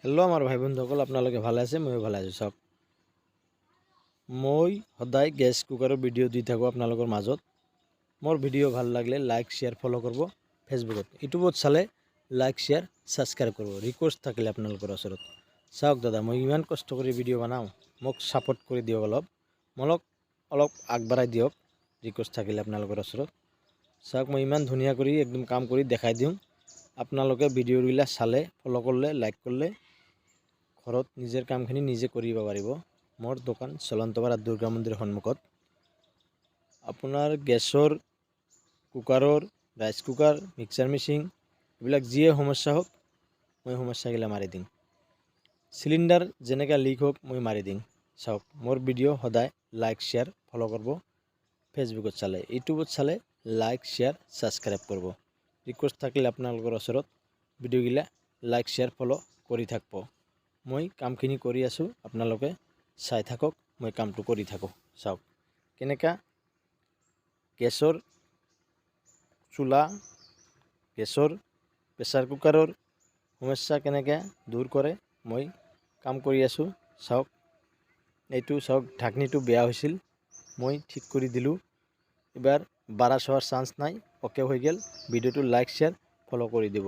Hello' আমাৰ ভাই বন্ধুসকল, আপোনালোকে ভালে আছে? ময়ো ভালে আছোঁ। চাওক, মই সদায় গেছ কুকাৰৰ ভিডিঅ' দি থাকোঁ আপোনালোকৰ মাজত। মোৰ ভিডিঅ' ভাল লাগিলে লাইক শ্বেয়াৰ ফ'ল' কৰিব। ফেচবুকত, ইউটিউবত চালে লাইক শ্বেয়াৰ ছাবস্ক্ৰাইব কৰিব। ৰিকুৱেষ্ট থাকিলে আপোনালোকৰ ওচৰত। চাওক দাদা, মই ইমান কষ্ট কৰি ভিডিঅ' বনাওঁ, মোক ছাপোৰ্ট কৰি দিয়ক, অলপ আগবঢ়াই দিয়ক। ৰিকুৱেষ্ট থাকিলে আপোনালোকৰ ওচৰত। চাওক, মই ইমান ধুনীয়া কৰি একদম কাম কৰি দেখাই দিওঁ। আপোনালোকে ভিডিঅ'বিলাক চালে, ফ'ল' কৰিলে, লাইক কৰিলে ঘৰত নিজৰ কামখিনি নিজে কৰিব পাৰিব। মোৰ দোকান চলন্তপাৰা দুৰ্গা মন্দিৰৰ সন্মুখত। আপোনাৰ গেছৰ, কুকাৰৰ, ৰাইচ কুকাৰ, মিক্সাৰ মেচিন এইবিলাক যিয়ে সমস্যা হওক, মই সমস্যাগিলা মাৰি দিম। চিলিণ্ডাৰ যেনেকৈ লিক হওক, মই মাৰি দিম। চাওক, মোৰ ভিডিঅ' সদায় লাইক শ্বেয়াৰ ফ'ল' কৰিব। ফেচবুকত চালে, ইউটিউবত চালে লাইক শ্বেয়াৰ ছাবস্ক্ৰাইব কৰিব। ৰিকুৱেষ্ট থাকিলে আপোনালোকৰ ওচৰত ভিডিঅ'গিলা লাইক শ্বেয়াৰ ফ'ল' কৰি থাকিব। মই কামখিনি কৰি আছোঁ, আপোনালোকে চাই থাকক, মই কামটো কৰি থাকোঁ। চাওক, কেনেকৈ গেছৰ চুলা, গেছৰ প্ৰেছাৰ কুকাৰৰ সমস্যা কেনেকৈ দূৰ কৰে, মই কাম কৰি আছোঁ। চাওক, এইটো চাওক, ঢাকনিটো বেয়া হৈছিল, মই ঠিক কৰি দিলোঁ। এইবাৰ বাৰাছ হোৱাৰ চান্স নাই, অ'কে হৈ গ'ল। ভিডিঅ'টো লাইক শ্বেয়াৰ ফ'ল' কৰি দিব।